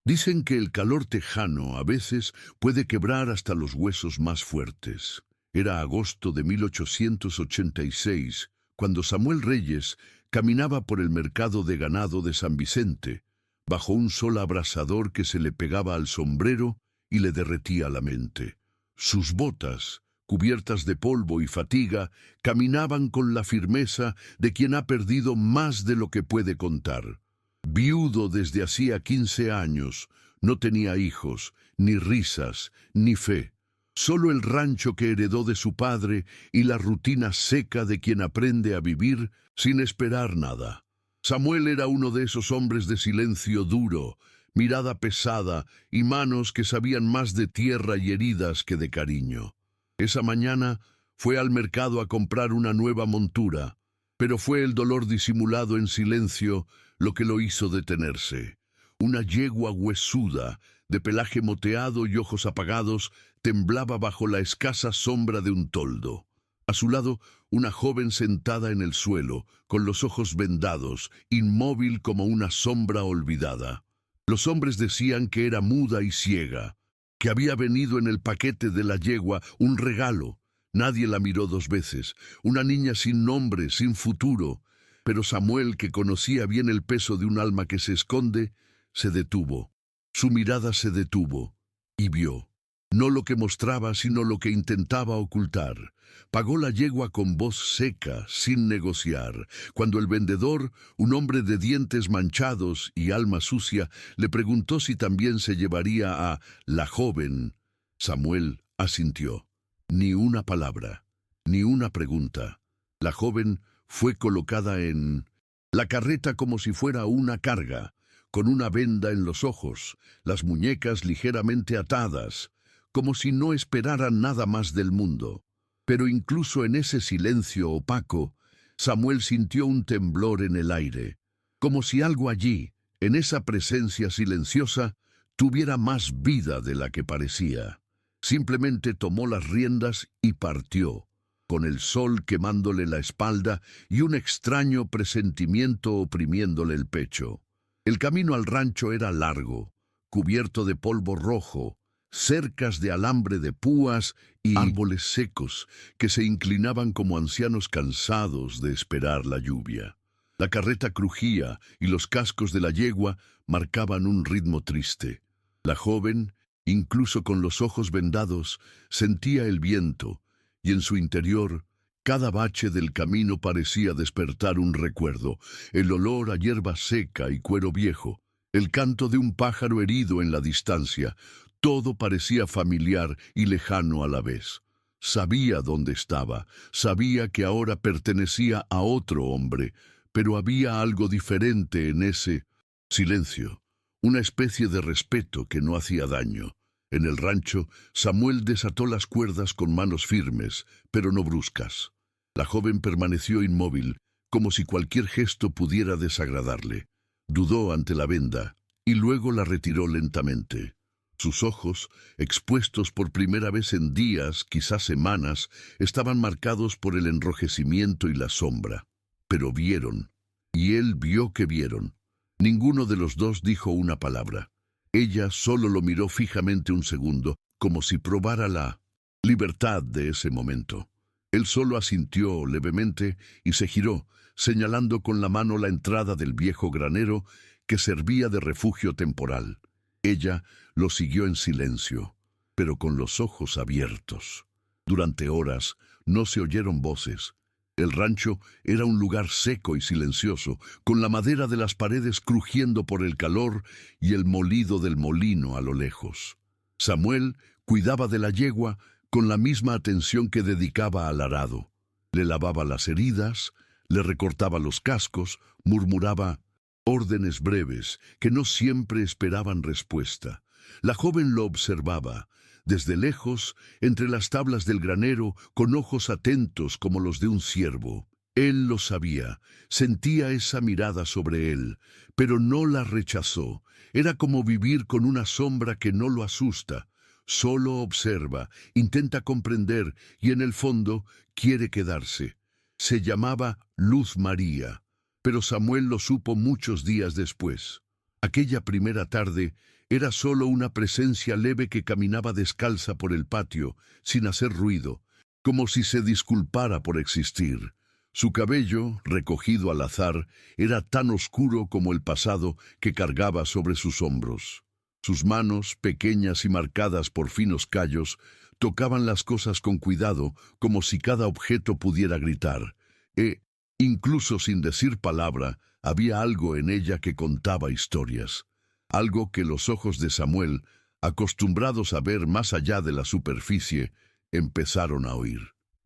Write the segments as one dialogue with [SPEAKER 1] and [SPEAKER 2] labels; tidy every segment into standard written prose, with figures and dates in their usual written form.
[SPEAKER 1] Dicen que el calor tejano a veces puede quebrar hasta los huesos más fuertes. Era agosto de 1886, cuando Samuel Reyes caminaba por el mercado de ganado de San Vicente, bajo un sol abrasador que se le pegaba al sombrero y le derretía la mente. Sus botas, cubiertas de polvo y fatiga, caminaban con la firmeza de quien ha perdido más de lo que puede contar. Viudo desde hacía 15 años, no tenía hijos, ni risas, ni fe. Solo el rancho que heredó de su padre y la rutina seca de quien aprende a vivir sin esperar nada. Samuel era uno de esos hombres de silencio duro, mirada pesada y manos que sabían más de tierra y heridas que de cariño. Esa mañana fue al mercado a comprar una nueva montura, pero fue el dolor disimulado en silencio lo que lo hizo detenerse. Una yegua huesuda, de pelaje moteado y ojos apagados, temblaba bajo la escasa sombra de un toldo. A su lado, una joven sentada en el suelo, con los ojos vendados, inmóvil como una sombra olvidada. Los hombres decían que era muda y ciega, que había venido en el paquete de la yegua un regalo. Nadie la miró dos veces, una niña sin nombre, sin futuro. Pero Samuel, que conocía bien el peso de un alma que se esconde, se detuvo. Su mirada se detuvo y vio. No lo que mostraba, sino lo que intentaba ocultar. Pagó la yegua con voz seca, sin negociar, cuando el vendedor, un hombre de dientes manchados y alma sucia, le preguntó si también se llevaría a la joven. Samuel asintió. Ni una palabra, ni una pregunta. La joven fue colocada en la carreta como si fuera una carga, con una venda en los ojos, las muñecas ligeramente atadas, como si no esperaran nada más del mundo. Pero incluso en ese silencio opaco, Samuel sintió un temblor en el aire, como si algo allí, en esa presencia silenciosa, tuviera más vida de la que parecía. Simplemente tomó las riendas y partió, con el sol quemándole la espalda y un extraño presentimiento oprimiéndole el pecho. El camino al rancho era largo, cubierto de polvo rojo, cercas de alambre de púas y árboles secos que se inclinaban como ancianos cansados de esperar la lluvia. La carreta crujía y los cascos de la yegua marcaban un ritmo triste. La joven, incluso con los ojos vendados, sentía el viento, y en su interior, cada bache del camino parecía despertar un recuerdo, el olor a hierba seca y cuero viejo, el canto de un pájaro herido en la distancia. Todo parecía familiar y lejano a la vez. Sabía dónde estaba, sabía que ahora pertenecía a otro hombre, pero había algo diferente en ese silencio, una especie de respeto que no hacía daño. En el rancho, Samuel desató las cuerdas con manos firmes, pero no bruscas. La joven permaneció inmóvil, como si cualquier gesto pudiera desagradarle. Dudó ante la venda, y luego la retiró lentamente. Sus ojos, expuestos por primera vez en días, quizás semanas, estaban marcados por el enrojecimiento y la sombra. Pero vieron, y él vio que vieron. Ninguno de los dos dijo una palabra. Ella solo lo miró fijamente un segundo, como si probara la libertad de ese momento. Él solo asintió levemente y se giró, señalando con la mano la entrada del viejo granero que servía de refugio temporal. Ella lo siguió en silencio, pero con los ojos abiertos. Durante horas no se oyeron voces. El rancho era un lugar seco y silencioso, con la madera de las paredes crujiendo por el calor y el molido del molino a lo lejos. Samuel cuidaba de la yegua con la misma atención que dedicaba al arado. Le lavaba las heridas, le recortaba los cascos, murmuraba órdenes breves que no siempre esperaban respuesta. La joven lo observaba, desde lejos, entre las tablas del granero, con ojos atentos como los de un ciervo. Él lo sabía, sentía esa mirada sobre él, pero no la rechazó. Era como vivir con una sombra que no lo asusta. Solo observa, intenta comprender y en el fondo quiere quedarse. Se llamaba Luz María, pero Samuel lo supo muchos días después. Aquella primera tarde, Era solo una presencia leve que caminaba descalza por el patio, sin hacer ruido, como si se disculpara por existir. Su cabello, recogido al azar, era tan oscuro como el pasado que cargaba sobre sus hombros. Sus manos, pequeñas y marcadas por finos callos, tocaban las cosas con cuidado, como si cada objeto pudiera gritar. Incluso sin decir palabra, había algo en ella que contaba historias. Algo que los ojos de Samuel, acostumbrados a ver más allá de la superficie, empezaron a oír.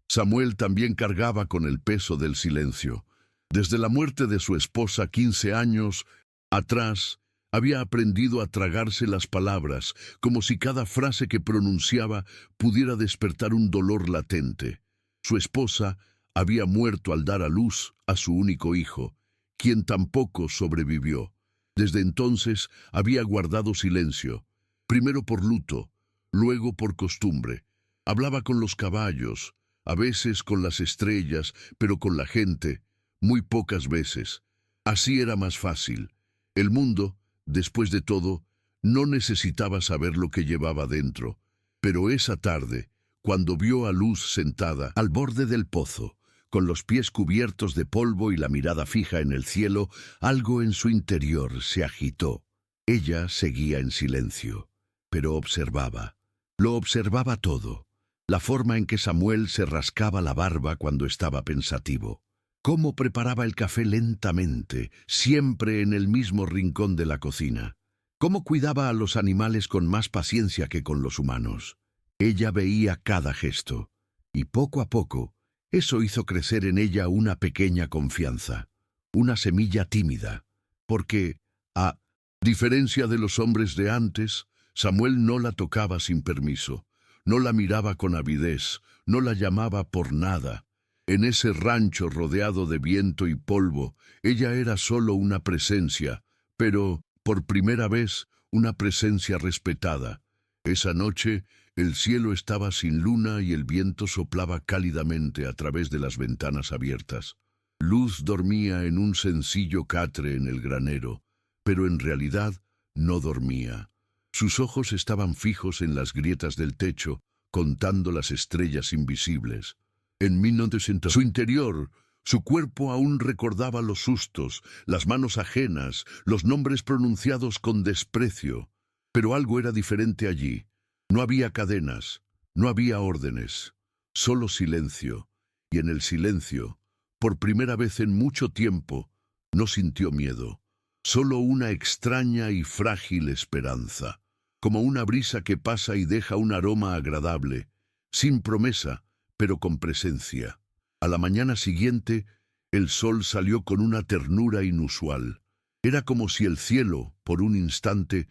[SPEAKER 1] Samuel también cargaba con el peso del silencio. Desde la muerte de su esposa 15 años atrás, había aprendido a tragarse las palabras, como si cada frase que pronunciaba pudiera despertar un dolor latente. Su esposa había muerto al dar a luz a su único hijo, quien tampoco sobrevivió. Desde entonces había guardado silencio, primero por luto, luego por costumbre. Hablaba con los caballos, a veces con las estrellas, pero con la gente, muy pocas veces. Así era más fácil. El mundo, después de todo, no necesitaba saber lo que llevaba dentro. Pero esa tarde, cuando vio a Luz sentada al borde del pozo, con los pies cubiertos de polvo y la mirada fija en el cielo, algo en su interior se agitó. Ella seguía en silencio, pero observaba. Lo observaba todo. La forma en que Samuel se rascaba la barba cuando estaba pensativo. Cómo preparaba el café lentamente, siempre en el mismo rincón de la cocina. Cómo cuidaba a los animales con más paciencia que con los humanos. Ella veía cada gesto, y poco a poco, eso hizo crecer en ella una pequeña confianza, una semilla tímida, porque, a diferencia de los hombres de antes, Samuel no la tocaba sin permiso, no la miraba con avidez, no la llamaba por nada. En ese rancho rodeado de viento y polvo, ella era solo una presencia, pero, por primera vez, una presencia respetada. Esa noche, el cielo estaba sin luna y el viento soplaba cálidamente a través de las ventanas abiertas. Luz dormía en un sencillo catre en el granero, pero en realidad no dormía. Sus ojos estaban fijos en las grietas del techo, contando las estrellas invisibles. En 1900, su interior, su cuerpo aún recordaba los sustos, las manos ajenas, los nombres pronunciados con desprecio. Pero algo era diferente allí. No había cadenas, no había órdenes, solo silencio. Y en el silencio, por primera vez en mucho tiempo, no sintió miedo, solo una extraña y frágil esperanza, como una brisa que pasa y deja un aroma agradable, sin promesa, pero con presencia. A la mañana siguiente, el sol salió con una ternura inusual. Era como si el cielo, por un instante,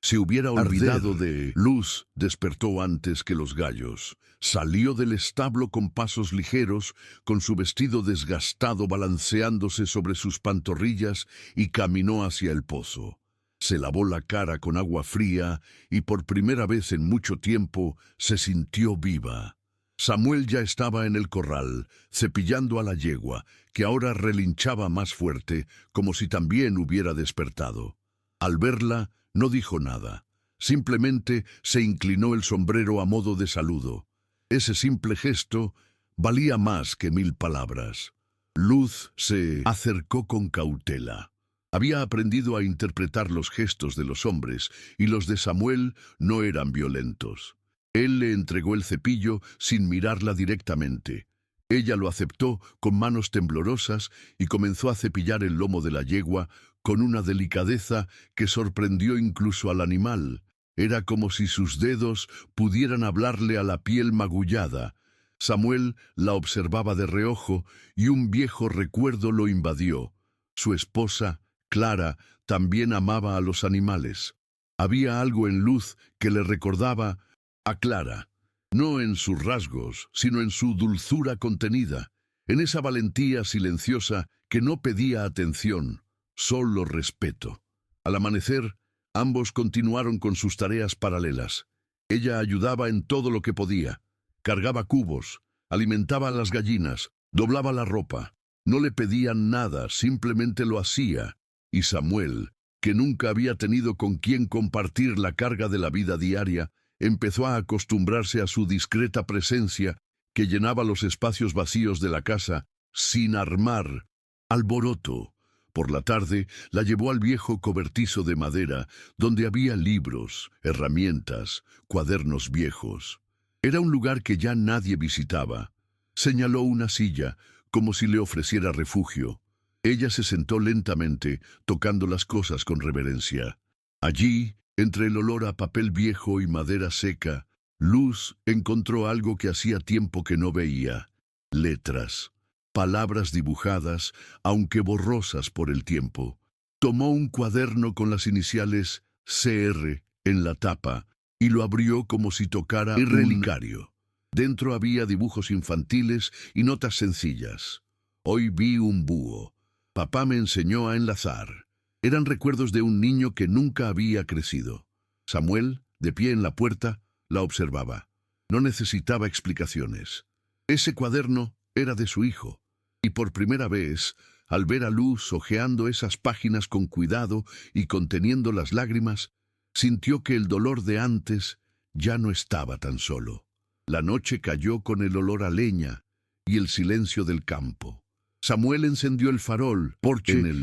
[SPEAKER 1] se hubiera olvidado de Luz. Despertó antes que los gallos. Salió del establo con pasos ligeros, con su vestido desgastado balanceándose sobre sus pantorrillas y caminó hacia el pozo. Se lavó la cara con agua fría y por primera vez en mucho tiempo se sintió viva. Samuel ya estaba en el corral, cepillando a la yegua, que ahora relinchaba más fuerte, como si también hubiera despertado. Al verla, no dijo nada. Simplemente se inclinó el sombrero a modo de saludo. Ese simple gesto valía más que 1000 palabras. Luz se acercó con cautela. Había aprendido a interpretar los gestos de los hombres, y los de Samuel no eran violentos. Él le entregó el cepillo sin mirarla directamente. Ella lo aceptó con manos temblorosas y comenzó a cepillar el lomo de la yegua con una delicadeza que sorprendió incluso al animal. Era como si sus dedos pudieran hablarle a la piel magullada. Samuel la observaba de reojo y un viejo recuerdo lo invadió. Su esposa, Clara, también amaba a los animales. Había algo en Luz que le recordaba a Clara, no en sus rasgos, sino en su dulzura contenida, en esa valentía silenciosa que no pedía atención, solo respeto. Al amanecer, ambos continuaron con sus tareas paralelas. Ella ayudaba en todo lo que podía. Cargaba cubos, alimentaba a las gallinas, doblaba la ropa. No le pedían nada, simplemente lo hacía. Y Samuel, que nunca había tenido con quien compartir la carga de la vida diaria, empezó a acostumbrarse a su discreta presencia que llenaba los espacios vacíos de la casa, sin armar alboroto. Por la tarde la llevó al viejo cobertizo de madera, donde había libros, herramientas, cuadernos viejos. Era un lugar que ya nadie visitaba. Señaló una silla, como si le ofreciera refugio. Ella se sentó lentamente, tocando las cosas con reverencia. Allí, entre el olor a papel viejo y madera seca, Luz encontró algo que hacía tiempo que no veía: letras, palabras dibujadas, aunque borrosas por el tiempo. Tomó un cuaderno con las iniciales CR en la tapa y lo abrió como si tocara un relicario. Dentro había dibujos infantiles y notas sencillas. Hoy vi un búho. Papá me enseñó a enlazar. Eran recuerdos de un niño que nunca había crecido. Samuel, de pie en la puerta, la observaba. No necesitaba explicaciones. Ese cuaderno era de su hijo. Y por primera vez, al ver a Luz hojeando esas páginas con cuidado y conteniendo las lágrimas, sintió que el dolor de antes ya no estaba tan solo. La noche cayó con el olor a leña y el silencio del campo. Samuel encendió el farol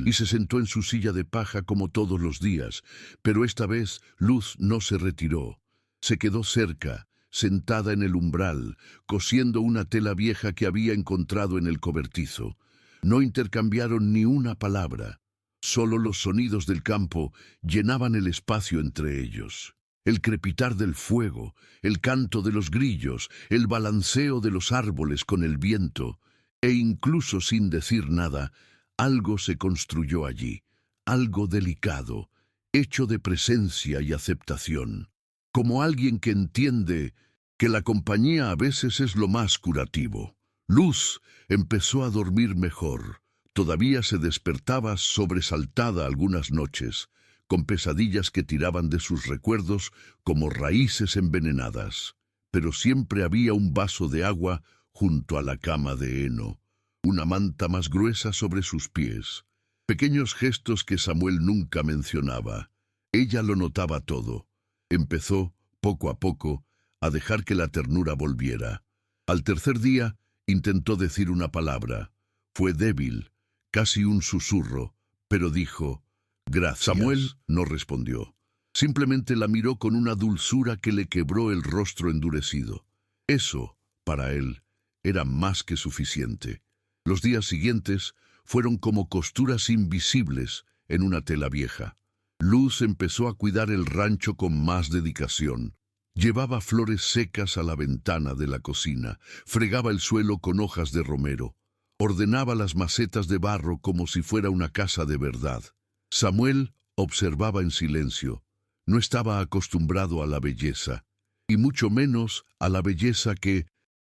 [SPEAKER 1] y se sentó en su silla de paja como todos los días, pero esta vez Luz no se retiró. Se quedó cerca, sentada en el umbral, cosiendo una tela vieja que había encontrado en el cobertizo. No intercambiaron ni una palabra. Solo los sonidos del campo llenaban el espacio entre ellos. El crepitar del fuego, el canto de los grillos, el balanceo de los árboles con el viento. E incluso sin decir nada, algo se construyó allí, algo delicado, hecho de presencia y aceptación. Como alguien que entiende que la compañía a veces es lo más curativo. Luz empezó a dormir mejor. Todavía se despertaba sobresaltada algunas noches, con pesadillas que tiraban de sus recuerdos como raíces envenenadas. Pero siempre había un vaso de agua junto a la cama de heno, una manta más gruesa sobre sus pies. Pequeños gestos que Samuel nunca mencionaba. Ella lo notaba todo. Empezó, poco a poco, a dejar que la ternura volviera. Al tercer día, intentó decir una palabra. Fue débil, casi un susurro, pero dijo: «Gracias». Samuel no respondió. Simplemente la miró con una dulzura que le quebró el rostro endurecido. Eso, para él, era más que suficiente. Los días siguientes fueron como costuras invisibles en una tela vieja. Luz empezó a cuidar el rancho con más dedicación. Llevaba flores secas a la ventana de la cocina, fregaba el suelo con hojas de romero, ordenaba las macetas de barro como si fuera una casa de verdad. Samuel observaba en silencio. No estaba acostumbrado a la belleza, y mucho menos a la belleza que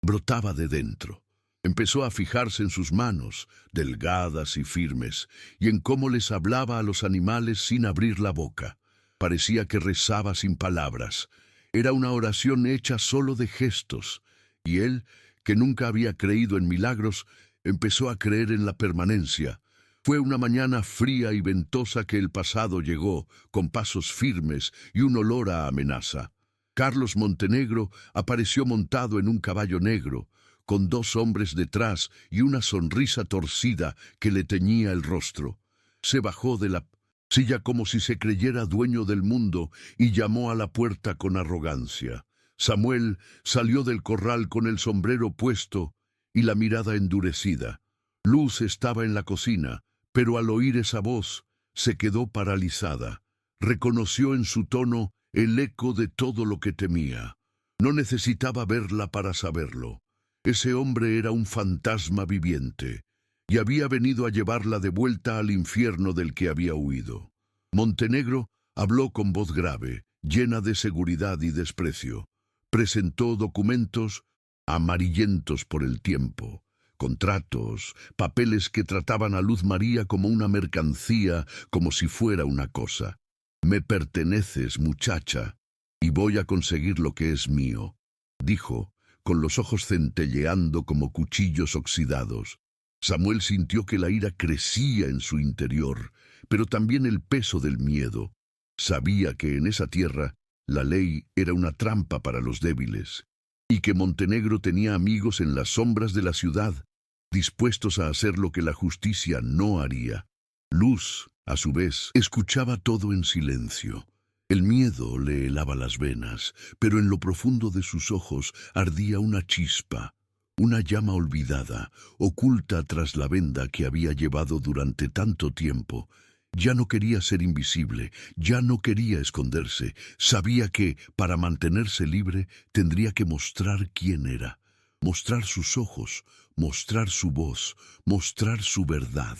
[SPEAKER 1] brotaba de dentro. Empezó a fijarse en sus manos, delgadas y firmes, y en cómo les hablaba a los animales sin abrir la boca. Parecía que rezaba sin palabras. Era una oración hecha solo de gestos, y él, que nunca había creído en milagros, empezó a creer en la permanencia. Fue una mañana fría y ventosa que el pasado llegó, con pasos firmes y un olor a amenaza. Carlos Montenegro apareció montado en un caballo negro, con 2 hombres detrás y una sonrisa torcida que le teñía el rostro. Se bajó de la silla como si se creyera dueño del mundo y llamó a la puerta con arrogancia. Samuel salió del corral con el sombrero puesto y la mirada endurecida. Luz estaba en la cocina, pero al oír esa voz se quedó paralizada. Reconoció en su tono el eco de todo lo que temía. No necesitaba verla para saberlo. Ese hombre era un fantasma viviente, y había venido a llevarla de vuelta al infierno del que había huido. Montenegro habló con voz grave, llena de seguridad y desprecio. Presentó documentos amarillentos por el tiempo, contratos, papeles que trataban a Luz María como una mercancía, como si fuera una cosa. «Me perteneces, muchacha, y voy a conseguir lo que es mío», dijo, con los ojos centelleando como cuchillos oxidados. Samuel sintió que la ira crecía en su interior, pero también el peso del miedo. Sabía que en esa tierra la ley era una trampa para los débiles, y que Montenegro tenía amigos en las sombras de la ciudad, dispuestos a hacer lo que la justicia no haría. Luz, a su vez, escuchaba todo en silencio. El miedo le helaba las venas, pero en lo profundo de sus ojos ardía una chispa, una llama olvidada, oculta tras la venda que había llevado durante tanto tiempo. Ya no quería ser invisible, ya no quería esconderse. Sabía que, para mantenerse libre, tendría que mostrar quién era. Mostrar sus ojos, mostrar su voz, mostrar su verdad.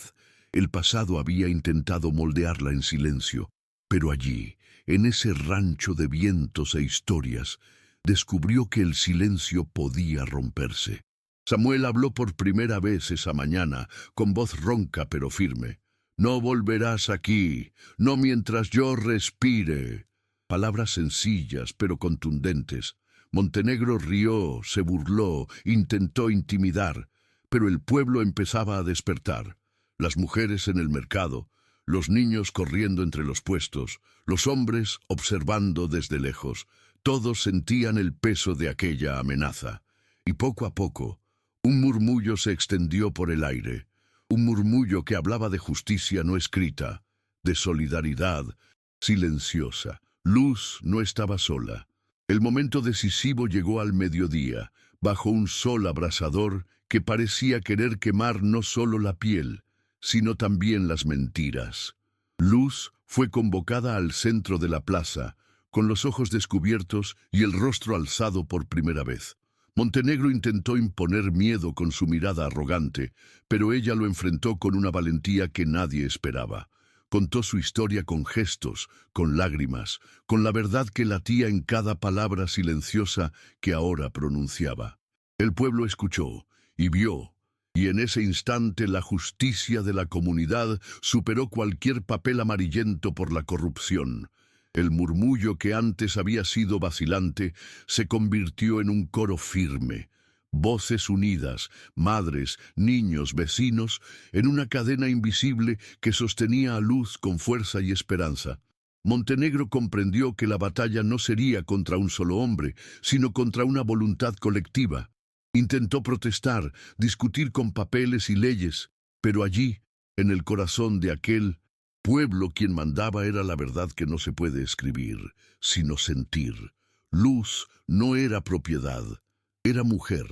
[SPEAKER 1] El pasado había intentado moldearla en silencio, pero allí, en ese rancho de vientos e historias, descubrió que el silencio podía romperse. Samuel habló por primera vez esa mañana, con voz ronca pero firme. «No volverás aquí, no mientras yo respire». Palabras sencillas pero contundentes. Montenegro rió, se burló, intentó intimidar, pero el pueblo empezaba a despertar. Las mujeres en el mercado, los niños corriendo entre los puestos, los hombres observando desde lejos. Todos sentían el peso de aquella amenaza. Y poco a poco, un murmullo se extendió por el aire. Un murmullo que hablaba de justicia no escrita, de solidaridad silenciosa. Luz no estaba sola. El momento decisivo llegó al mediodía, bajo un sol abrasador que parecía querer quemar no solo la piel, sino también las mentiras. Luz fue convocada al centro de la plaza, con los ojos descubiertos y el rostro alzado por primera vez. Montenegro intentó imponer miedo con su mirada arrogante, pero ella lo enfrentó con una valentía que nadie esperaba. Contó su historia con gestos, con lágrimas, con la verdad que latía en cada palabra silenciosa que ahora pronunciaba. El pueblo escuchó y vio, y en ese instante la justicia de la comunidad superó cualquier papel amarillento por la corrupción. El murmullo que antes había sido vacilante se convirtió en un coro firme. Voces unidas, madres, niños, vecinos, en una cadena invisible que sostenía a Luz con fuerza y esperanza. Montenegro comprendió que la batalla no sería contra un solo hombre, sino contra una voluntad colectiva. Intentó protestar, discutir con papeles y leyes, pero allí, en el corazón de aquel pueblo, quien mandaba era la verdad que no se puede escribir, sino sentir. Luz no era propiedad, era mujer,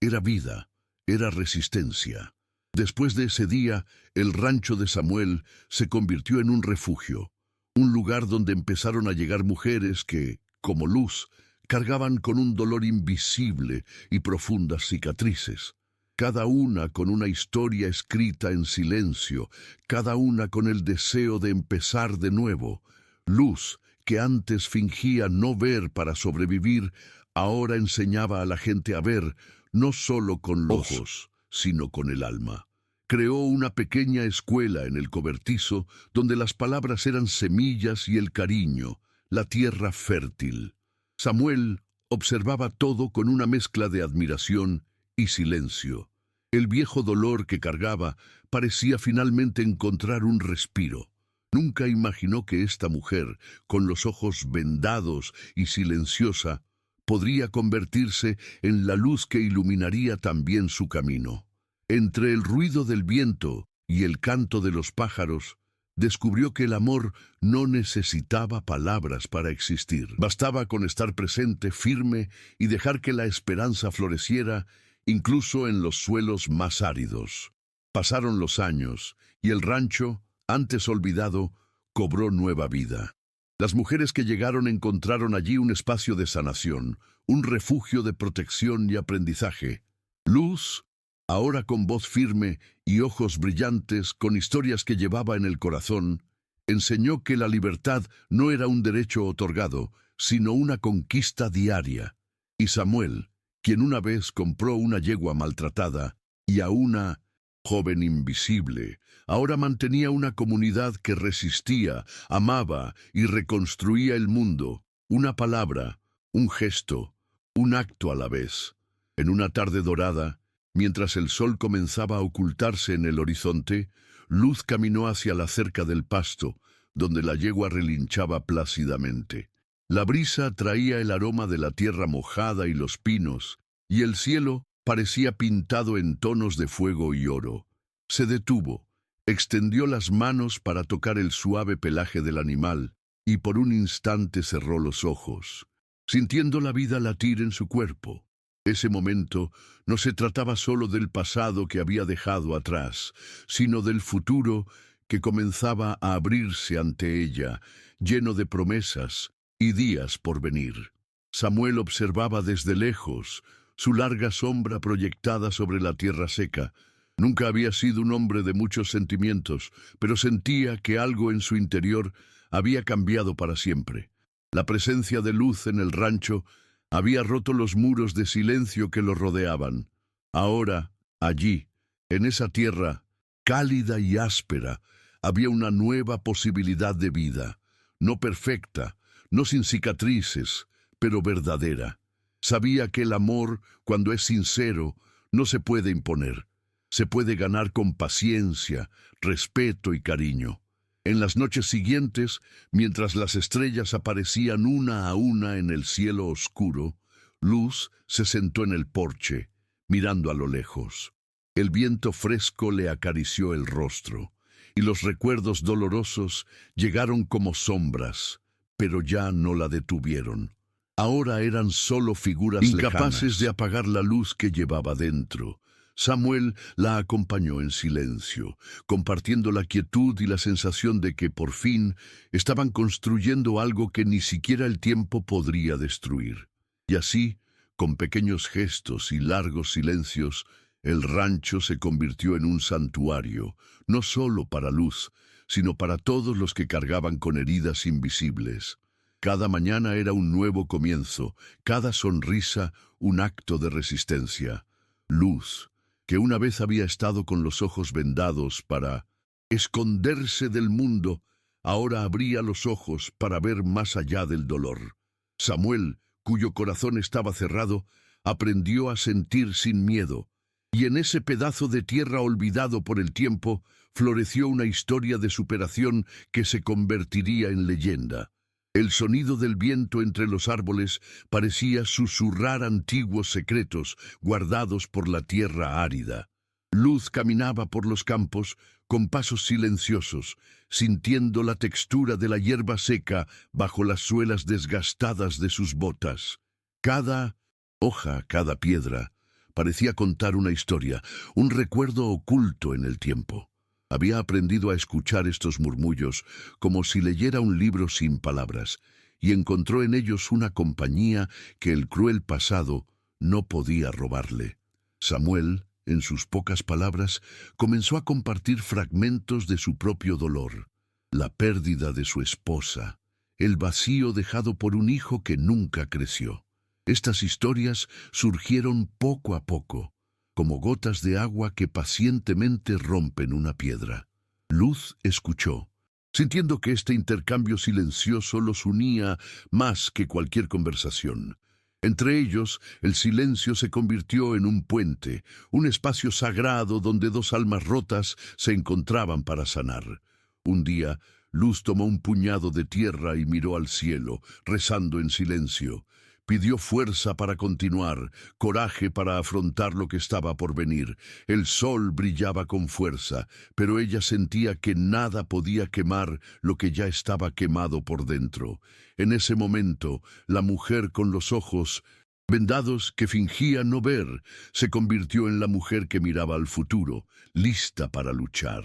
[SPEAKER 1] era vida, era resistencia. Después de ese día, el rancho de Samuel se convirtió en un refugio, un lugar donde empezaron a llegar mujeres que, como Luz, cargaban con un dolor invisible y profundas cicatrices. Cada una con una historia escrita en silencio, cada una con el deseo de empezar de nuevo. Luz, que antes fingía no ver para sobrevivir, ahora enseñaba a la gente a ver, no solo con los ojos, sino con el alma. Creó una pequeña escuela en el cobertizo, donde las palabras eran semillas y el cariño, la tierra fértil. Samuel observaba todo con una mezcla de admiración y silencio. El viejo dolor que cargaba parecía finalmente encontrar un respiro. Nunca imaginó que esta mujer, con los ojos vendados y silenciosa, podría convertirse en la luz que iluminaría también su camino. Entre el ruido del viento y el canto de los pájaros, descubrió que el amor no necesitaba palabras para existir. Bastaba con estar presente, firme, y dejar que la esperanza floreciera incluso en los suelos más áridos. Pasaron los años, y el rancho, antes olvidado, cobró nueva vida. Las mujeres que llegaron encontraron allí un espacio de sanación, un refugio de protección y aprendizaje. Luz, ahora con voz firme y ojos brillantes, con historias que llevaba en el corazón, enseñó que la libertad no era un derecho otorgado, sino una conquista diaria. Y Samuel, quien una vez compró una yegua maltratada y a una joven invisible, ahora mantenía una comunidad que resistía, amaba y reconstruía el mundo. Una palabra, un gesto, un acto a la vez. En una tarde dorada, Mientras el sol comenzaba a ocultarse en el horizonte, Luz caminó hacia la cerca del pasto, donde la yegua relinchaba plácidamente. La brisa traía el aroma de la tierra mojada y los pinos, y el cielo parecía pintado en tonos de fuego y oro. Se detuvo, extendió las manos para tocar el suave pelaje del animal, y por un instante cerró los ojos, sintiendo la vida latir en su cuerpo. Ese momento no se trataba solo del pasado que había dejado atrás, sino del futuro que comenzaba a abrirse ante ella, lleno de promesas y días por venir. Samuel observaba desde lejos su larga sombra proyectada sobre la tierra seca. Nunca había sido un hombre de muchos sentimientos, pero sentía que algo en su interior había cambiado para siempre. La presencia de Luz en el rancho había roto los muros de silencio que lo rodeaban. Ahora, allí, en esa tierra cálida y áspera, había una nueva posibilidad de vida, no perfecta, no sin cicatrices, pero verdadera. Sabía que el amor, cuando es sincero, no se puede imponer. Se puede ganar con paciencia, respeto y cariño. En las noches siguientes, mientras las estrellas aparecían una a una en el cielo oscuro, Luz se sentó en el porche, mirando a lo lejos. El viento fresco le acarició el rostro, y los recuerdos dolorosos llegaron como sombras, pero ya no la detuvieron. Ahora eran solo figuras incapaces lejanas de apagar la luz que llevaba dentro. Samuel la acompañó en silencio, compartiendo la quietud y la sensación de que por fin estaban construyendo algo que ni siquiera el tiempo podría destruir. Y así, con pequeños gestos y largos silencios, el rancho se convirtió en un santuario, no solo para Luz, sino para todos los que cargaban con heridas invisibles. Cada mañana era un nuevo comienzo, cada sonrisa un acto de resistencia. Luz, que una vez había estado con los ojos vendados para esconderse del mundo, ahora abría los ojos para ver más allá del dolor. Samuel, cuyo corazón estaba cerrado, aprendió a sentir sin miedo, y en ese pedazo de tierra olvidado por el tiempo, floreció una historia de superación que se convertiría en leyenda. El sonido del viento entre los árboles parecía susurrar antiguos secretos guardados por la tierra árida. Luz caminaba por los campos con pasos silenciosos, sintiendo la textura de la hierba seca bajo las suelas desgastadas de sus botas. Cada hoja, cada piedra, parecía contar una historia, un recuerdo oculto en el tiempo. Había aprendido a escuchar estos murmullos como si leyera un libro sin palabras, y encontró en ellos una compañía que el cruel pasado no podía robarle. Samuel, en sus pocas palabras, comenzó a compartir fragmentos de su propio dolor, la pérdida de su esposa, el vacío dejado por un hijo que nunca creció. Estas historias surgieron poco a poco, como gotas de agua que pacientemente rompen una piedra. Luz escuchó, sintiendo que este intercambio silencioso los unía más que cualquier conversación. Entre ellos, el silencio se convirtió en un puente, un espacio sagrado donde dos almas rotas se encontraban para sanar. Un día, Luz tomó un puñado de tierra y miró al cielo, rezando en silencio. Pidió fuerza para continuar, coraje para afrontar lo que estaba por venir. El sol brillaba con fuerza, pero ella sentía que nada podía quemar lo que ya estaba quemado por dentro. En ese momento, la mujer con los ojos vendados que fingía no ver, se convirtió en la mujer que miraba al futuro, lista para luchar.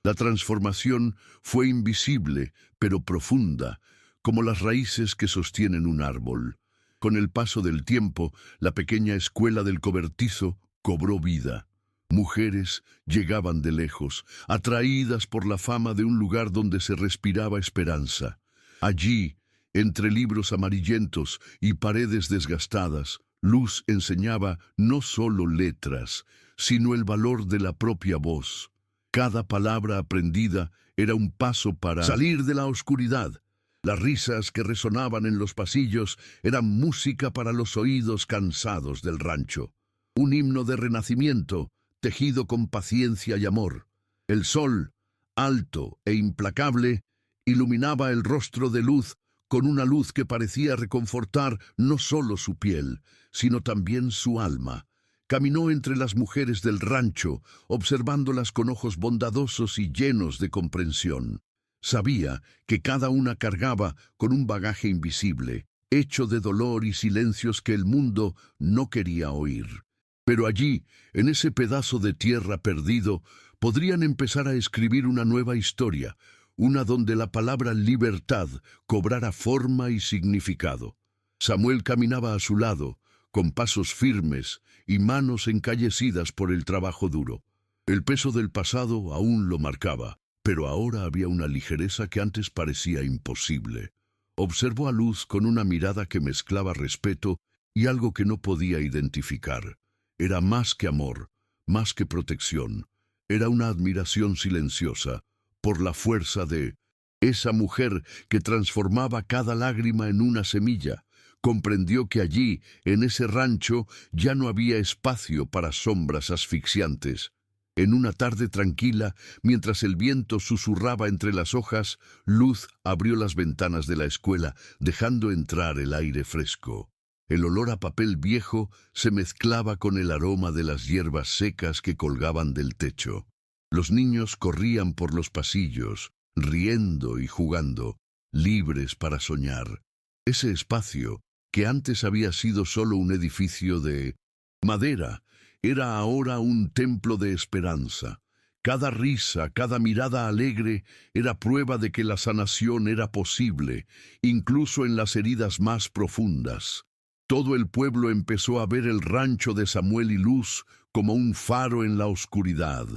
[SPEAKER 1] La transformación fue invisible, pero profunda, como las raíces que sostienen un árbol. Con el paso del tiempo, la pequeña escuela del cobertizo cobró vida. Mujeres llegaban de lejos, atraídas por la fama de un lugar donde se respiraba esperanza. Allí, entre libros amarillentos y paredes desgastadas, Luz enseñaba no solo letras, sino el valor de la propia voz. Cada palabra aprendida era un paso para salir de la oscuridad. Las risas que resonaban en los pasillos eran música para los oídos cansados del rancho. un himno de renacimiento, tejido con paciencia y amor. El sol, alto e implacable, iluminaba el rostro de Luz con una luz que parecía reconfortar no solo su piel, sino también su alma. Caminó entre las mujeres del rancho, observándolas con ojos bondadosos y llenos de comprensión. Sabía que cada una cargaba con un bagaje invisible, hecho de dolor y silencios que el mundo no quería oír. Pero allí, en ese pedazo de tierra perdido, podrían empezar a escribir una nueva historia, una donde la palabra libertad cobrara forma y significado. Samuel caminaba a su lado, con pasos firmes y manos encallecidas por el trabajo duro. El peso del pasado aún lo marcaba, pero ahora había una ligereza que antes parecía imposible. Observó a Luz con una mirada que mezclaba respeto y algo que no podía identificar. Era más que amor, más que protección. Era una admiración silenciosa por la fuerza de esa mujer que transformaba cada lágrima en una semilla. Comprendió que allí, en ese rancho, ya no había espacio para sombras asfixiantes. En una tarde tranquila, mientras el viento susurraba entre las hojas, Luz abrió las ventanas de la escuela, dejando entrar el aire fresco. El olor a papel viejo se mezclaba con el aroma de las hierbas secas que colgaban del techo. Los niños corrían por los pasillos, riendo y jugando, libres para soñar. Ese espacio, que antes había sido solo un edificio de madera, era ahora un templo de esperanza. Cada risa, cada mirada alegre era prueba de que la sanación era posible, incluso en las heridas más profundas. Todo el pueblo empezó a ver el rancho de Samuel y Luz como un faro en la oscuridad.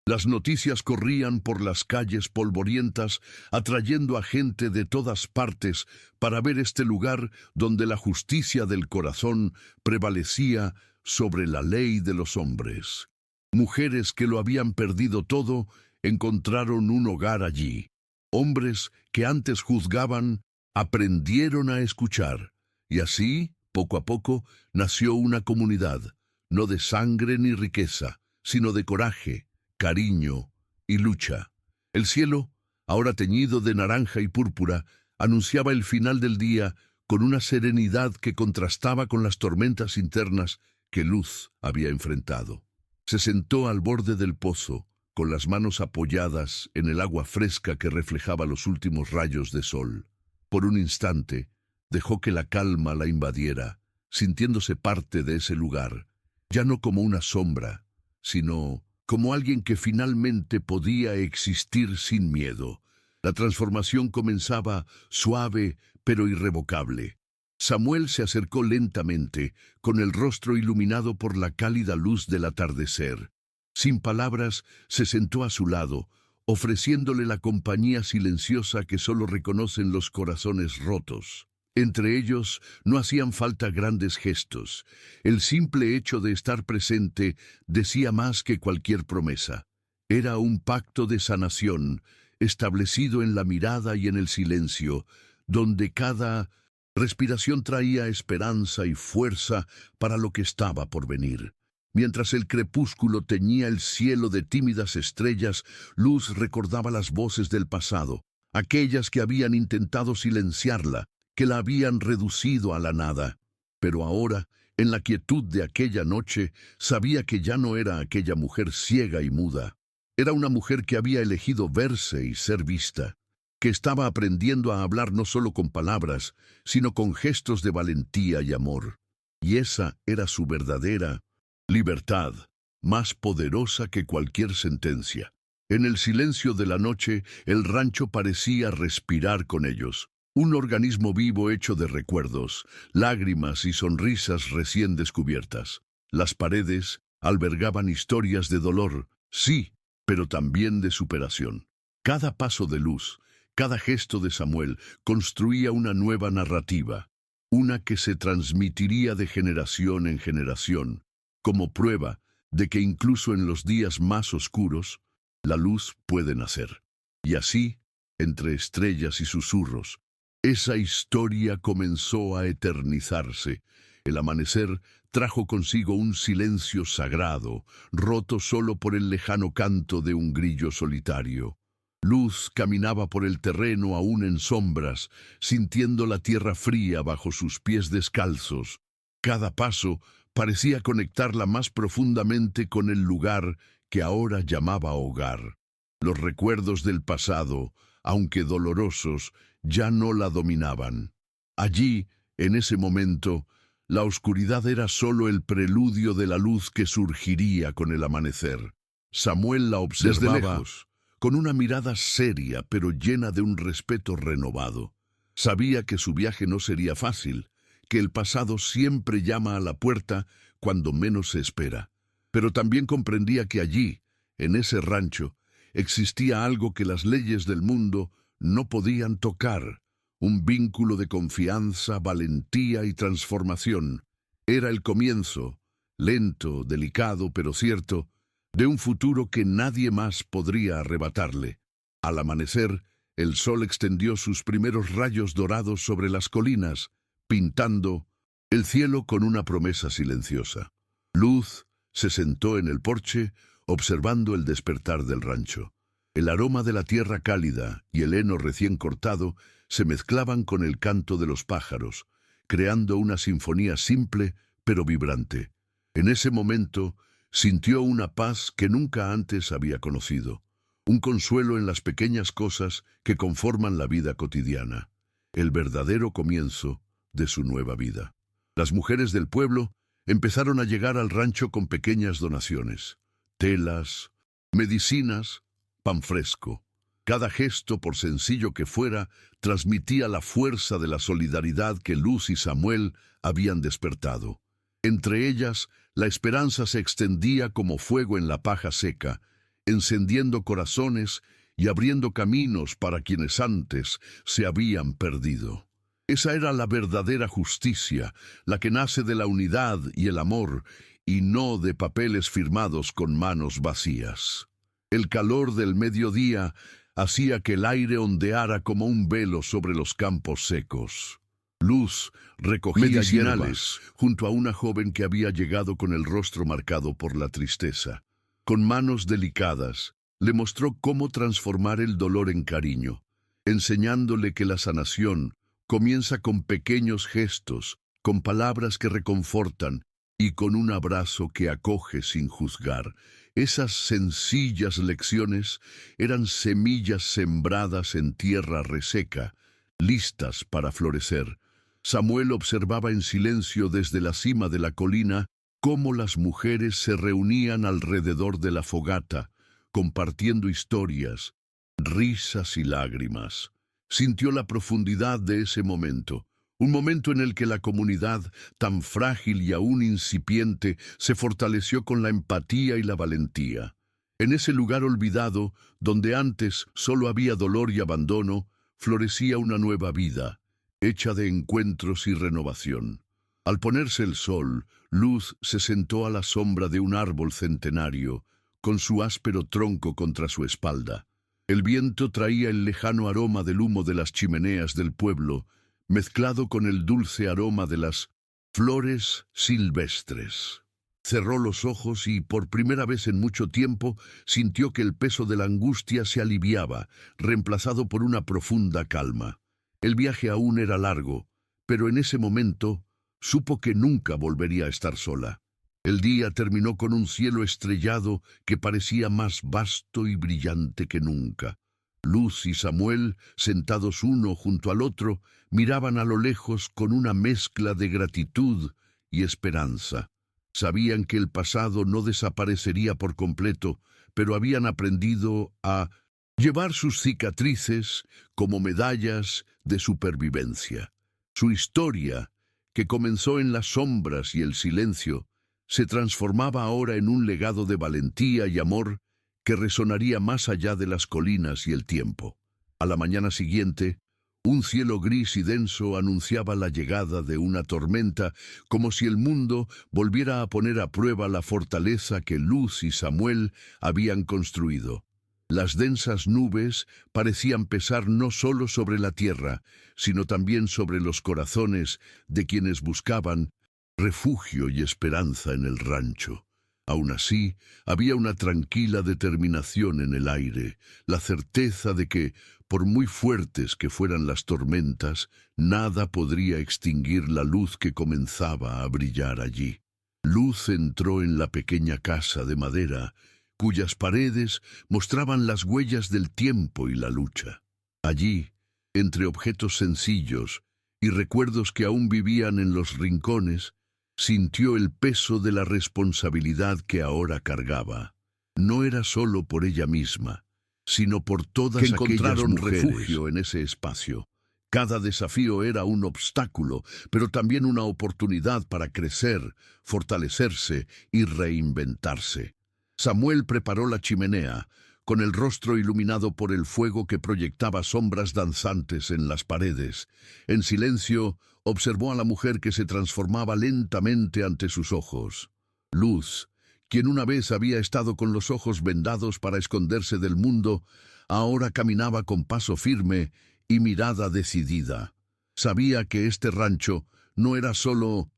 [SPEAKER 1] Las noticias corrían por las calles polvorientas, atrayendo a gente de todas partes para ver este lugar donde la justicia del corazón prevalecía sobre la ley de los hombres. Mujeres que lo habían perdido todo encontraron un hogar allí. Hombres que antes juzgaban aprendieron a escuchar, y así, poco a poco, nació una comunidad, no de sangre ni riqueza, sino de coraje, cariño y lucha. El cielo, ahora teñido de naranja y púrpura, anunciaba el final del día con una serenidad que contrastaba con las tormentas internas que Luz había enfrentado. Se sentó al borde del pozo, con las manos apoyadas en el agua fresca que reflejaba los últimos rayos de sol. Por un instante, dejó que la calma la invadiera, sintiéndose parte de ese lugar, ya no como una sombra, sino como alguien que finalmente podía existir sin miedo. La transformación comenzaba suave pero irrevocable. Samuel se acercó lentamente, con el rostro iluminado por la cálida luz del atardecer. Sin palabras, se sentó a su lado, ofreciéndole la compañía silenciosa que solo reconocen los corazones rotos. Entre ellos no hacían falta grandes gestos. El simple hecho de estar presente decía más que cualquier promesa. Era un pacto de sanación, establecido en la mirada y en el silencio, donde cada respiración traía esperanza y fuerza para lo que estaba por venir. Mientras el crepúsculo teñía el cielo de tímidas estrellas, Luz recordaba las voces del pasado, aquellas que habían intentado silenciarla, que la habían reducido a la nada. Pero ahora, en la quietud de aquella noche, sabía que ya no era aquella mujer ciega y muda. Era una mujer que había elegido verse y ser vista, que estaba aprendiendo a hablar no solo con palabras, sino con gestos de valentía y amor. Y esa era su verdadera libertad, más poderosa que cualquier sentencia. En el silencio de la noche, el rancho parecía respirar con ellos. Un organismo vivo hecho de recuerdos, lágrimas y sonrisas recién descubiertas. Las paredes albergaban historias de dolor, sí, pero también de superación. Cada paso de Luz, cada gesto de Samuel construía una nueva narrativa, una que se transmitiría de generación en generación, como prueba de que incluso en los días más oscuros, la luz puede nacer. Y así, entre estrellas y susurros, esa historia comenzó a eternizarse. El amanecer trajo consigo un silencio sagrado, roto solo por el lejano canto de un grillo solitario. Luz caminaba por el terreno aún en sombras, sintiendo la tierra fría bajo sus pies descalzos. Cada paso parecía conectarla más profundamente con el lugar que ahora llamaba hogar. Los recuerdos del pasado, aunque dolorosos, ya no la dominaban. Allí, en ese momento, la oscuridad era solo el preludio de la luz que surgiría con el amanecer. Samuel la observaba desde lejos, con una mirada seria pero llena de un respeto renovado. Sabía que su viaje no sería fácil, que el pasado siempre llama a la puerta cuando menos se espera. Pero también comprendía que allí, en ese rancho, existía algo que las leyes del mundo no podían tocar, un vínculo de confianza, valentía y transformación. Era el comienzo, lento, delicado, pero cierto, de un futuro que nadie más podría arrebatarle. Al amanecer, el sol extendió sus primeros rayos dorados sobre las colinas, pintando el cielo con una promesa silenciosa. Luz se sentó en el porche, observando el despertar del rancho. El aroma de la tierra cálida y el heno recién cortado se mezclaban con el canto de los pájaros, creando una sinfonía simple pero vibrante. En ese momento sintió una paz que nunca antes había conocido, un consuelo en las pequeñas cosas que conforman la vida cotidiana, el verdadero comienzo de su nueva vida. Las mujeres del pueblo empezaron a llegar al rancho con pequeñas donaciones, telas, medicinas, pan fresco. Cada gesto, por sencillo que fuera, transmitía la fuerza de la solidaridad que Luz y Samuel habían despertado. Entre ellas, la esperanza se extendía como fuego en la paja seca, encendiendo corazones y abriendo caminos para quienes antes se habían perdido. Esa era la verdadera justicia, la que nace de la unidad y el amor, y no de papeles firmados con manos vacías. El calor del mediodía hacía que el aire ondeara como un velo sobre los campos secos. Luz recogía hierbas junto a una joven que había llegado con el rostro marcado por la tristeza. Con manos delicadas, le mostró cómo transformar el dolor en cariño, enseñándole que la sanación comienza con pequeños gestos, con palabras que reconfortan y con un abrazo que acoge sin juzgar. Esas sencillas lecciones eran semillas sembradas en tierra reseca, listas para florecer. Samuel observaba en silencio desde la cima de la colina cómo las mujeres se reunían alrededor de la fogata, compartiendo historias, risas y lágrimas. Sintió la profundidad de ese momento, un momento en el que la comunidad, tan frágil y aún incipiente, se fortaleció con la empatía y la valentía. En ese lugar olvidado, donde antes solo había dolor y abandono, florecía una nueva vida, hecha de encuentros y renovación. Al ponerse el sol, Luz se sentó a la sombra de un árbol centenario, con su áspero tronco contra su espalda. El viento traía el lejano aroma del humo de las chimeneas del pueblo, mezclado con el dulce aroma de las flores silvestres. Cerró los ojos y, por primera vez en mucho tiempo, sintió que el peso de la angustia se aliviaba, reemplazado por una profunda calma. El viaje aún era largo, pero en ese momento supo que nunca volvería a estar sola. El día terminó con un cielo estrellado que parecía más vasto y brillante que nunca. Luz y Samuel, sentados uno junto al otro, miraban a lo lejos con una mezcla de gratitud y esperanza. Sabían que el pasado no desaparecería por completo, pero habían aprendido a llevar sus cicatrices como medallas de supervivencia. Su historia, que comenzó en las sombras y el silencio, se transformaba ahora en un legado de valentía y amor que resonaría más allá de las colinas y el tiempo. A la mañana siguiente, un cielo gris y denso anunciaba la llegada de una tormenta, como si el mundo volviera a poner a prueba la fortaleza que Luz y Samuel habían construido. Las densas nubes parecían pesar no solo sobre la tierra, sino también sobre los corazones de quienes buscaban refugio y esperanza en el rancho. Aún así, había una tranquila determinación en el aire, la certeza de que, por muy fuertes que fueran las tormentas, nada podría extinguir la luz que comenzaba a brillar allí. Luz entró en la pequeña casa de madera, cuyas paredes mostraban las huellas del tiempo y la lucha. Allí, entre objetos sencillos y recuerdos que aún vivían en los rincones, sintió el peso de la responsabilidad que ahora cargaba. No era solo por ella misma, sino por todas
[SPEAKER 2] que
[SPEAKER 1] aquellas
[SPEAKER 2] encontraron
[SPEAKER 1] mujeres
[SPEAKER 2] refugio
[SPEAKER 1] en ese espacio. Cada desafío era un obstáculo, pero también una oportunidad para crecer, fortalecerse y reinventarse. Samuel preparó la chimenea, con el rostro iluminado por el fuego que proyectaba sombras danzantes en las paredes. En silencio, observó a la mujer que se transformaba lentamente ante sus ojos. Luz, quien una vez había estado con los ojos vendados para esconderse del mundo, ahora caminaba con paso firme y mirada decidida. Sabía que este rancho no era solo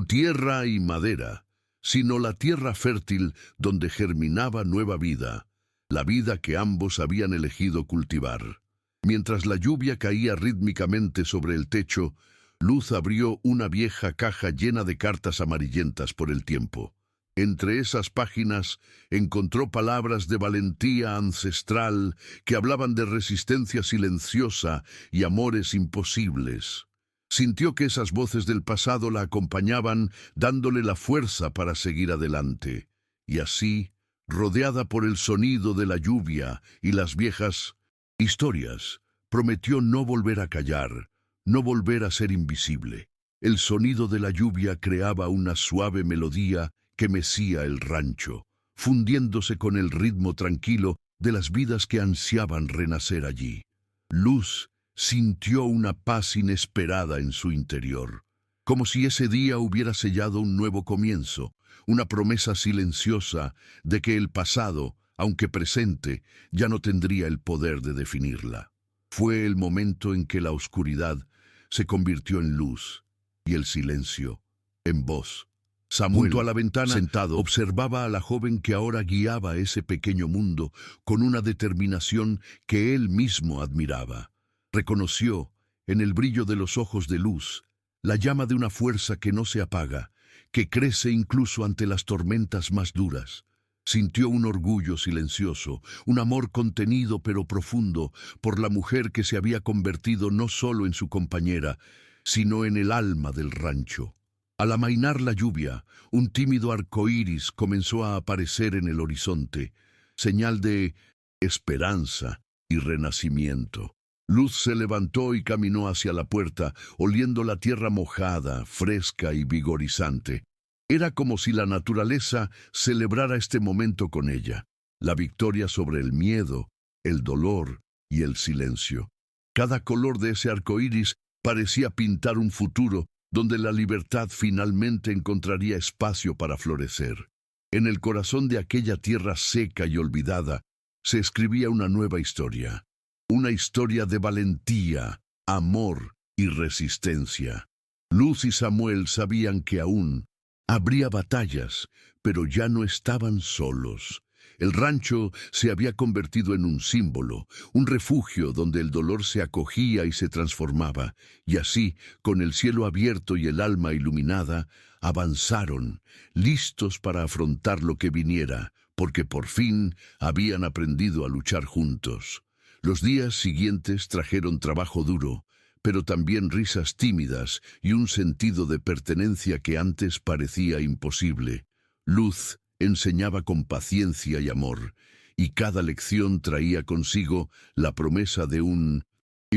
[SPEAKER 1] tierra y madera, sino la tierra fértil donde germinaba nueva vida, la vida que ambos habían elegido cultivar. Mientras la lluvia caía rítmicamente sobre el techo, Luz abrió una vieja caja llena de cartas amarillentas por el tiempo. Entre esas páginas encontró palabras de valentía ancestral que hablaban de resistencia silenciosa y amores imposibles. Sintió que esas voces del pasado la acompañaban, dándole la fuerza para seguir adelante. Y así, rodeada por el sonido de la lluvia y las viejas historias, prometió no volver a callar, no volver a ser invisible. El sonido de la lluvia creaba una suave melodía que mecía el rancho, fundiéndose con el ritmo tranquilo de las vidas que ansiaban renacer allí. Luz sintió una paz inesperada en su interior, como si ese día hubiera sellado un nuevo comienzo, una promesa silenciosa de que el pasado, aunque presente, ya no tendría el poder de definirla. Fue el momento en que la oscuridad se convirtió en luz y el silencio en voz. Samuel, junto a la ventana, sentado, observaba a la joven que ahora guiaba ese pequeño mundo con una determinación que él mismo admiraba. Reconoció, en el brillo de los ojos de Luz, la llama de una fuerza que no se apaga, que crece incluso ante las tormentas más duras. Sintió un orgullo silencioso, un amor contenido pero profundo por la mujer que se había convertido no solo en su compañera, sino en el alma del rancho. Al amainar la lluvia, un tímido arco iris comenzó a aparecer en el horizonte, señal de esperanza y renacimiento. Luz se levantó y caminó hacia la puerta, oliendo la tierra mojada, fresca y vigorizante. Era como si la naturaleza celebrara este momento con ella, la victoria sobre el miedo, el dolor y el silencio. Cada color de ese arco iris parecía pintar un futuro donde la libertad finalmente encontraría espacio para florecer. En el corazón de aquella tierra seca y olvidada se escribía una nueva historia. Una historia de valentía, amor y resistencia. Luz y Samuel sabían que aún habría batallas, pero ya no estaban solos. El rancho se había convertido en un símbolo, un refugio donde el dolor se acogía y se transformaba, y así, con el cielo abierto y el alma iluminada, avanzaron, listos para afrontar lo que viniera, porque por fin habían aprendido a luchar juntos. Los días siguientes trajeron trabajo duro, pero también risas tímidas y un sentido de pertenencia que antes parecía imposible. Luz enseñaba con paciencia y amor, y cada lección traía consigo la promesa de un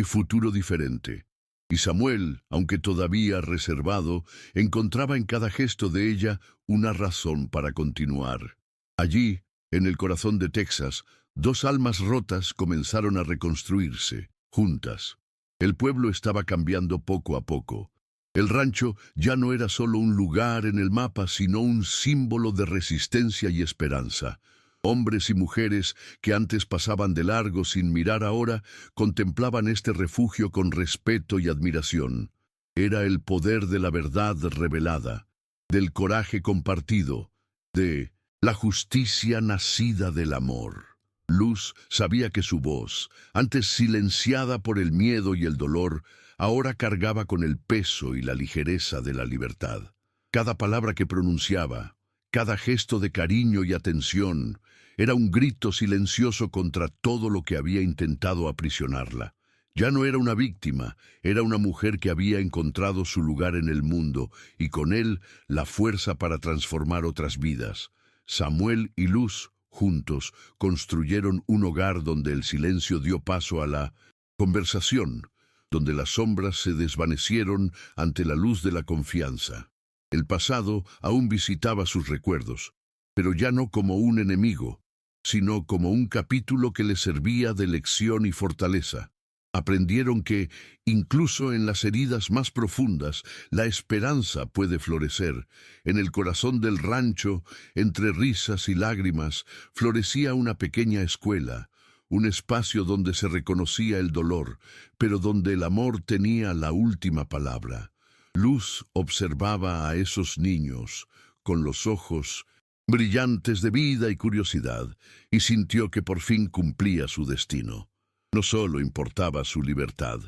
[SPEAKER 1] futuro diferente. Y Samuel, aunque todavía reservado, encontraba en cada gesto de ella una razón para continuar. Allí, en el corazón de Texas, dos almas rotas comenzaron a reconstruirse, juntas. El pueblo estaba cambiando poco a poco. El rancho ya no era solo un lugar en el mapa, sino un símbolo de resistencia y esperanza. Hombres y mujeres que antes pasaban de largo sin mirar ahora, contemplaban este refugio con respeto y admiración. Era el poder de la verdad revelada. del coraje compartido, de la justicia nacida del amor. Luz sabía que su voz, antes silenciada por el miedo y el dolor, ahora cargaba con el peso y la ligereza de la libertad. Cada palabra que pronunciaba, cada gesto de cariño y atención, era un grito silencioso contra todo lo que había intentado aprisionarla. Ya no era una víctima, era una mujer que había encontrado su lugar en el mundo y con él la fuerza para transformar otras vidas. Samuel y Luz, juntos, construyeron un hogar donde el silencio dio paso a la conversación, donde las sombras se desvanecieron ante la luz de la confianza. El pasado aún visitaba sus recuerdos, pero ya no como un enemigo, sino como un capítulo que les servía de lección y fortaleza. Aprendieron que, incluso en las heridas más profundas, la esperanza puede florecer. En el corazón del rancho, entre risas y lágrimas, florecía una pequeña escuela, un espacio donde se reconocía el dolor, pero donde el amor tenía la última palabra. Luz observaba a esos niños, con los ojos brillantes de vida y curiosidad, y sintió que por fin cumplía su destino. No solo importaba su libertad,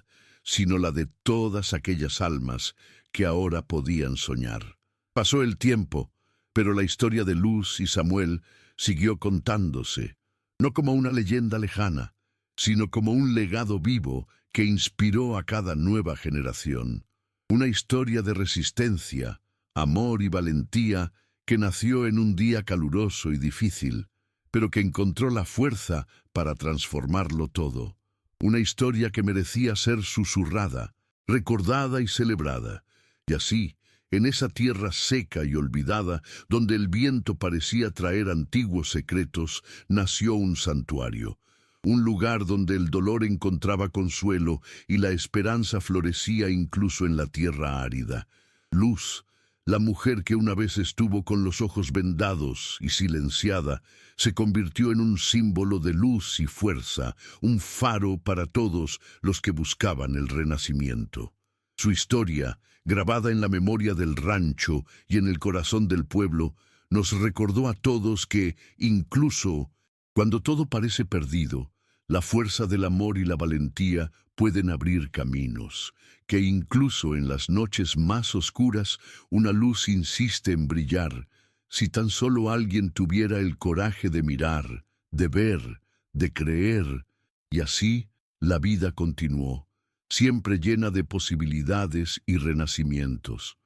[SPEAKER 1] sino la de todas aquellas almas que ahora podían soñar. Pasó el tiempo, pero la historia de Luz y Samuel siguió contándose, no como una leyenda lejana, sino como un legado vivo que inspiró a cada nueva generación. Una historia de resistencia, amor y valentía que nació en un día caluroso y difícil, pero que encontró la fuerza para transformarlo todo. Una historia que merecía ser susurrada, recordada y celebrada. Y así, en esa tierra seca y olvidada, donde el viento parecía traer antiguos secretos, nació un santuario. Un lugar donde el dolor encontraba consuelo y la esperanza florecía incluso en la tierra árida. Luz, la mujer que una vez estuvo con los ojos vendados y silenciada, se convirtió en un símbolo de luz y fuerza, un faro para todos los que buscaban el renacimiento. Su historia, grabada en la memoria del rancho y en el corazón del pueblo, nos recordó a todos que, incluso cuando todo parece perdido, la fuerza del amor y la valentía pueden abrir caminos, que incluso en las noches más oscuras una luz insiste en brillar, si tan solo alguien tuviera el coraje de mirar, de ver, de creer. Y así la vida continuó, siempre llena de posibilidades y renacimientos.